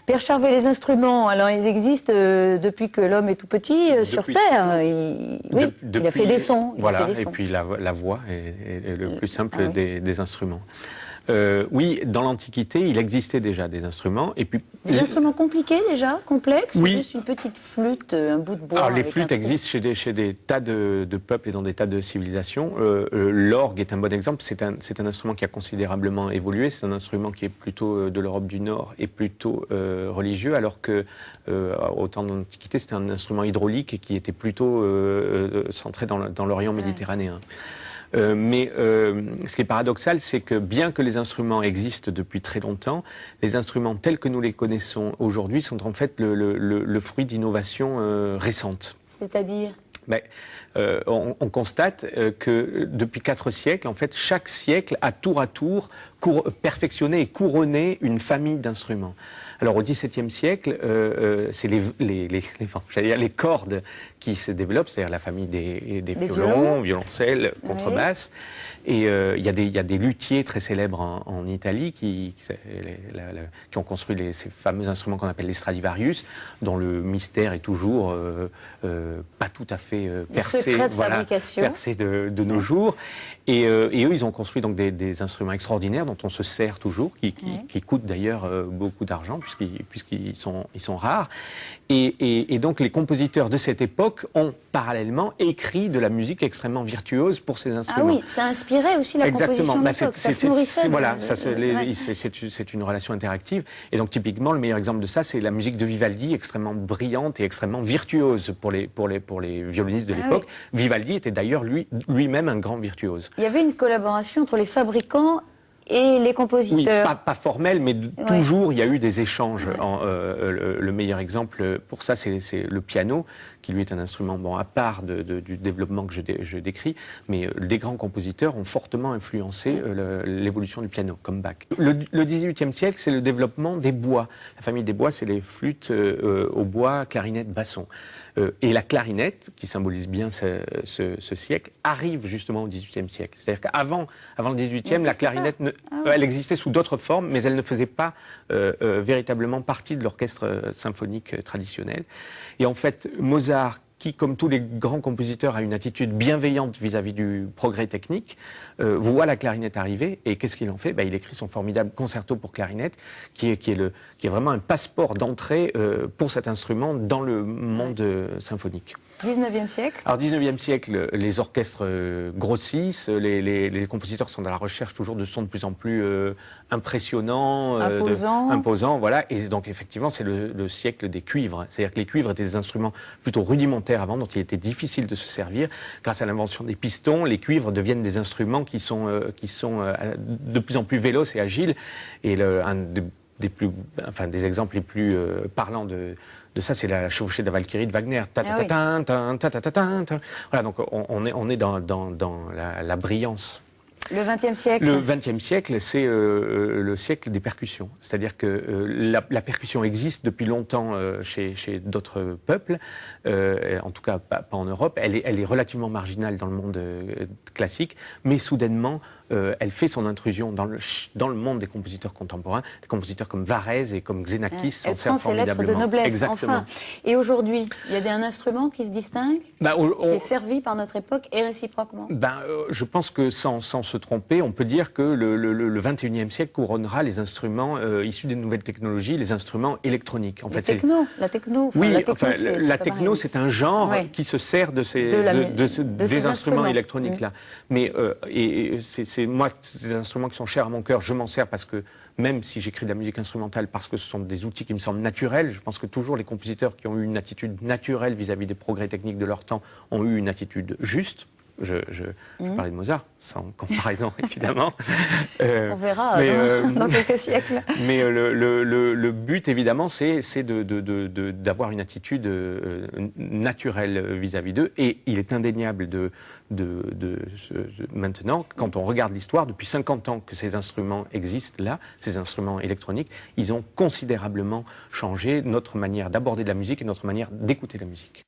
Pierre Charvet, les instruments, alors ils existent depuis que l'homme est tout petit sur Terre. Il a fait des sons. Voilà, et puis la voix est le plus simple des instruments. Oui, dans l'Antiquité, il existait déjà des instruments. Et puis, des instruments compliqués déjà, complexes, oui. Ou juste une petite flûte, un bout de bois. Alors les flûtes existent chez des tas de peuples et dans des tas de civilisations. L'orgue est un bon exemple. C'est un instrument qui a considérablement évolué. C'est un instrument qui est plutôt de l'Europe du Nord et plutôt religieux, alors que au temps de l'Antiquité, c'était un instrument hydraulique et qui était plutôt centré dans l'Orient méditerranéen. Mais ce qui est paradoxal, c'est que bien que les instruments existent depuis très longtemps, les instruments tels que nous les connaissons aujourd'hui sont en fait le fruit d'innovations récentes. C'est-à-dire ? On constate que depuis 4 siècles, en fait, chaque siècle a tour à tour perfectionné et couronné une famille d'instruments. Alors au XVIIe siècle, c'est les cordes qui se développent, c'est-à-dire la famille des violons, violoncelles, contrebasses. Et il y a des luthiers très célèbres en Italie qui ont construit ces fameux instruments qu'on appelle les Stradivarius, dont le mystère est toujours pas tout à fait percé, percé de nos jours. Et eux, ils ont construit donc des instruments extraordinaires dont on se sert toujours, qui coûtent d'ailleurs beaucoup d'argent puisqu'ils sont rares. Et donc les compositeurs de cette époque ont parallèlement écrit de la musique extrêmement virtuose pour ces instruments. Ah oui, ça inspirait aussi la composition de l'époque, ça se nourrissait. Voilà, c'est une relation interactive. Et donc typiquement, le meilleur exemple de ça, c'est la musique de Vivaldi, extrêmement brillante et extrêmement virtuose pour les violonistes de l'époque. Vivaldi était d'ailleurs lui-même un grand virtuose. Il y avait une collaboration entre les fabricants et les compositeurs. Oui, pas formel, mais toujours il y a eu des échanges. Le meilleur exemple pour ça, c'est le piano, qui lui est un instrument à part du développement que je décris, mais des grands compositeurs ont fortement influencé l'évolution du piano, comme Bach. Le XVIIIe siècle, c'est le développement des bois. La famille des bois, c'est les flûtes au bois, clarinette, basson. Et la clarinette, qui symbolise bien ce siècle, arrive justement au XVIIIe siècle. C'est-à-dire qu'avant le XVIIIe, la clarinette, elle existait sous d'autres formes, mais elle ne faisait pas véritablement partie de l'orchestre symphonique traditionnel. Et en fait, Mozart, qui, comme tous les grands compositeurs, a une attitude bienveillante vis-à-vis du progrès technique, voit la clarinette arriver, et qu'est-ce qu'il en fait ? Il écrit son formidable concerto pour clarinette, qui est vraiment un passeport d'entrée pour cet instrument dans le monde symphonique. 19e siècle. Alors, 19e siècle, les orchestres grossissent, les compositeurs sont à la recherche toujours de sons de plus en plus impressionnants, imposants, voilà. Et donc, effectivement, c'est le siècle des cuivres. C'est-à-dire que les cuivres étaient des instruments plutôt rudimentaires avant, dont il était difficile de se servir. Grâce à l'invention des pistons, les cuivres deviennent des instruments qui sont de plus en plus véloces et agiles. Et des exemples les plus parlants de ça, c'est la chevauchée de la Valkyrie de Wagner. Voilà, donc on est dans la brillance. Le XXe siècle. Le XXe siècle, c'est le siècle des percussions. C'est-à-dire que la percussion existe depuis longtemps chez d'autres peuples, en tout cas pas en Europe. Elle est relativement marginale dans le monde classique, mais soudainement, elle fait son intrusion dans le monde des compositeurs contemporains. Des compositeurs comme Varèse et comme Xenakis s'en servent formidablement. Elle prend ses lettres de noblesse, exactement. enfin. Et aujourd'hui, il y a un instrument qui se distingue, qui est servi par notre époque et réciproquement. Je pense que sans se tromper, on peut dire que le XXIe siècle couronnera les instruments issus des nouvelles technologies, les instruments électroniques. En fait, la techno. Oui, la techno, c'est un genre qui se sert des instruments électroniques-là. Mais c'est des instruments qui sont chers à mon cœur. Je m'en sers parce que, même si j'écris de la musique instrumentale, parce que ce sont des outils qui me semblent naturels, je pense que toujours les compositeurs qui ont eu une attitude naturelle vis-à-vis des progrès techniques de leur temps ont eu une attitude juste. Je parlais de Mozart, sans comparaison évidemment. On verra dans quelques siècles. Mais le but évidemment, c'est d'avoir une attitude naturelle vis-à-vis d'eux. Et il est indéniable maintenant, quand on regarde l'histoire, depuis 50 ans que ces instruments existent là, ces instruments électroniques, ils ont considérablement changé notre manière d'aborder de la musique et notre manière d'écouter la musique.